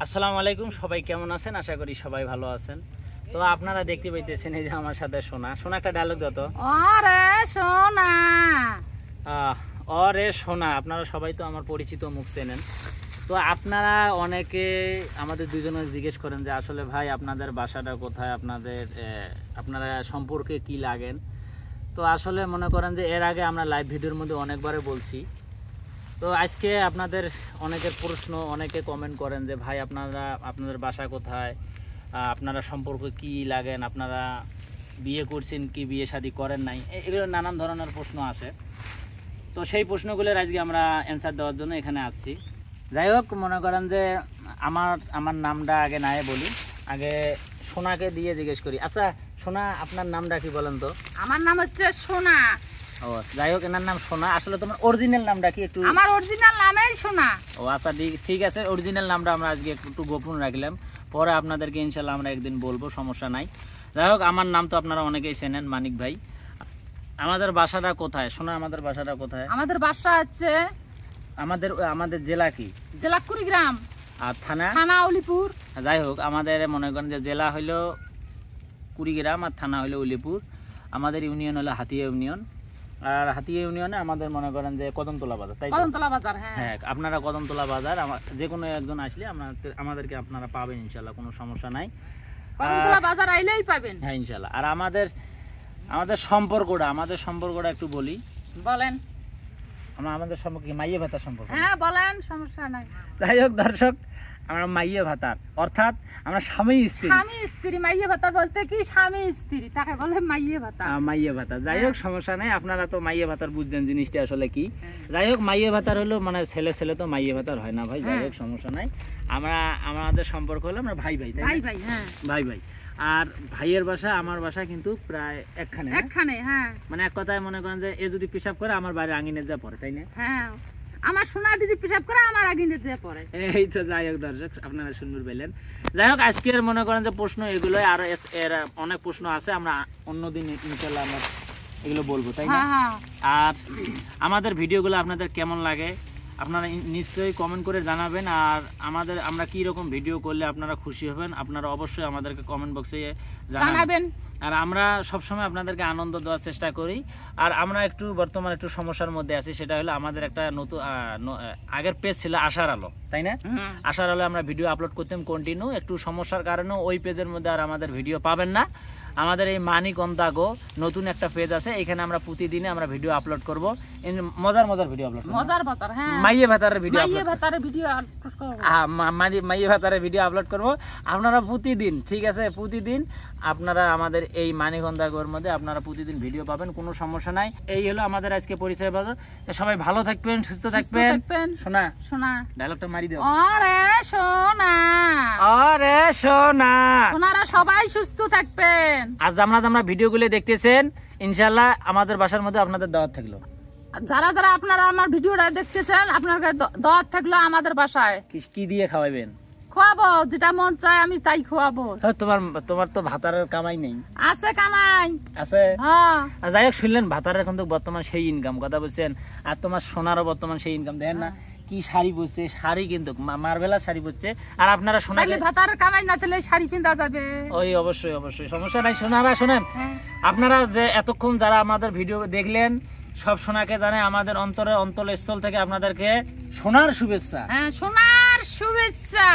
আসসালামু আলাইকুম, সবাই কেমন আছেন? আশা করি সবাই ভালো আছেন। তো আপনারা দেখতে পাইতেছেন এই যে আমার সাথে সোনা একটা ডায়লগ দাও তো। ওরে সোনা, ওরে সোনা। আপনারা সবাই তো আমার পরিচিত মুখ চেনেন। তো আপনারা অনেকে আমাদের দুজনে জিজ্ঞেস করেন যে আসলে ভাই আপনাদের বাসাটা কোথায়, আপনারা সম্পর্কে কি লাগেন। তো আসলে মনে করেন যে এর আগে আমরা লাইভ ভিডিওর মধ্যে অনেকবারে বলছি। তো আজকে আপনাদের অনেকের প্রশ্ন, অনেকে কমেন্ট করেন যে ভাই আপনাদের বাসা কোথায়, আপনারা সম্পর্কে কি লাগেন, আপনারা বিয়ে করছেন কি বিয়ে শাদী করেন নাই, এগুলো নানান ধরনের প্রশ্ন আসে। তো সেই প্রশ্নগুলোর আজকে আমরা অ্যান্সার দেওয়ার জন্য এখানে আসছি। যাই হোক, মনে করেন যে আমার নামটা আগে নাই বলি, আগে সোনাকে দিয়ে জিজ্ঞেস করি। আচ্ছা সোনা, আপনার নামটা কি বলেন তো? আমার নাম হচ্ছে সোনা। ও যাই হোক, এনার নাম সোনা। আসলে তোমার অরিজিনাল নামটা কি? একটু আমার অরিজিনাল নামই সোনা। ও আচ্ছা, ঠিক আছে। অরিজিনাল নামটা আমরা আজকে একটু গোপন রাখলাম, পরে আপনাদেরকে ইনশাল্লাহ আমরা একদিন বলবো, সমস্যা নাই। যাই হোক, আমার নাম তো আপনারা অনেকেই চেনেন, মানিক ভাই। আমাদের বাসাটা কোথায় সোনা? আমাদের বাসাটা কোথায়? আমাদের বাসা হচ্ছে আমাদের জেলা কি? জেলা কুড়িগ্রাম আর থানা উলিপুর। যাই হোক, আমাদের মনে করেন যে জেলা হইলো কুড়িগ্রাম আর থানা হইলো উলিপুর। আমাদের ইউনিয়ন হলো হাতিয়া ইউনিয়ন। আর হাতিয়া ইউনিয়নে আমাদের মনে করেন যে কদমতলা বাজার, তাই কদমতলা বাজার। হ্যাঁ, আপনারা কদমতলা বাজার যে কোনো একজন আসলে আমাদেরকে আপনারা পাবেন ইনশাল্লাহ, কোনো সমস্যা নাই। কদমতলা বাজার আইলেই পাবেন, হ্যাঁ ইনশাল্লাহ। আর আমাদের সম্পর্কটা একটু বলি। বলেন। আমাদের সম্পর্কে মাইয়ে ভাতার সম্পর্ক। হ্যাঁ বলেন, সমস্যা নাই। যাই হোক দর্শক, আমরা মাইয়ে ভাতার অর্থাৎ আমরা স্বামী স্ত্রী। মাইয়ে ভাতা বলতে কি স্বামী স্ত্রী, তাকে বলে মাইয়ে ভাতা। মাইয়ে ভাতা। যাই হোক, সমস্যা নাই। আপনারা তো মাইয়ে ভাতার বুঝছেন জিনিসটা আসলে কি। যাই হোক, মাইয়ে ভাতার হলো মানে ছেলে তো মাইয়ে ভাতার হয় না ভাই। যাই হোক, সমস্যা নাই। আমাদের সম্পর্ক হলো আমরা ভাই। হ্যাঁ ভাই। আর ভাইয়ের বাসা আমার বাসা কিন্তু প্রায় একখানে। হ্যাঁ, মানে এক কথায় মনে করেন যে এ যদি পেশাব করে আমার বাড়ির আঙিনে যা পড়ে, তাই না? হ্যাঁ, আমার সোনা দিদি পেশাব করে আমার আঙিনে যা পড়ে। এই তো। যাই হোক দর্শক, আপনারা শুনতে পেলেন। যাই হোক, আজকের মনে করেন যে প্রশ্ন এগুলোই, আর এর অনেক প্রশ্ন আছে, আমরা অন্যদিন ইনশাআল্লাহ আমরা এগুলো বলবো, তাই না? আর আমাদের ভিডিওগুলো আপনাদের কেমন লাগে আপনারা নিশ্চয়ই কমেন্ট করে জানাবেন। আর আমরা কি রকম ভিডিও করলে আপনারা খুশি হবেন, আপনারা অবশ্যই আমাদেরকে কমেন্ট বক্সে জানাবেন। আর আমরা সবসময় আপনাদেরকে আনন্দ দেওয়ার চেষ্টা করি। আর আমরা বর্তমানে একটু সমস্যার মধ্যে আছি, সেটা হলো আমাদের একটা নতুন আগের পেজ ছিল আশার আলো, তাই না? আশার আলো আমরা ভিডিও আপলোড করতাম কন্টিনিউ। একটু সমস্যার কারণে ওই পেজের মধ্যে আর আমাদের ভিডিও পাবেন না। আমাদের এই মানিক অন্তাগো নতুন একটা পেজ আছে, এখানে আমরা প্রতিদিনে আমরা ভিডিও আপলোড করব, মজার ভিডিও আপলোড করব, মাইয়ে ভাতারের ভিডিও আপলোড করব আপনারা প্রতিদিন। ঠিক আছে, প্রতিদিন আপনারা আমাদের এই মানিক অন্তাগোর মধ্যে আপনারা প্রতিদিন ভিডিও পাবেন, কোনো সমস্যা নাই। এই হলো আমাদের আজকে পরিচয় বাজার। সবাই ভালো থাকবেন, সুস্থ থাকবেন। সোনা ডায়লগটা মারি দাও। ওরে সোনা, ওরে সোনা। সোনারা সবাই সুস্থ থাকবেন। আজ আমরা ভিডিওগুলো দেখতেছেন, ইনশাআল্লাহ আমাদের বাসার মধ্যে আপনাদের দাওয়াত থাকলো। যারা আপনারা আমার ভিডিওটা দেখতেছেন, আপনার দাওয়াত থাকলো আমাদের বাসায়। কি দিয়ে খাওয়াবেন? খাওয়াবো, যেটা মন চায় আমি তাই খাওয়াবো। তোমার তো ভাতারের কামাই নেই? আছে, কামাই আছে। যাই হোক, শুনলেন ভাতারের কিন্তু বর্তমান সেই ইনকাম, কথা বলছেন। আর তোমার সোনারও বর্তমান সেই ইনকাম, দেখেন না কি শাড়ি পরছে, শাড়ি কিন্তু মার্বেলার শাড়ি পরছে। আর আপনারা সোনাকে ভাতারের কামাই না থাকলে শাড়ি পিন্ধা যাবে? ওই অবশ্যই সমস্যা নাই। সোনারা শোনেন, আপনারা যে এতক্ষণ যারা আমাদের ভিডিও দেখলেন, সব সোনাকে জানে আমাদের অন্তরস্থল থেকে আপনাদেরকে সোনার শুভেচ্ছা। সোনার শুভেচ্ছা।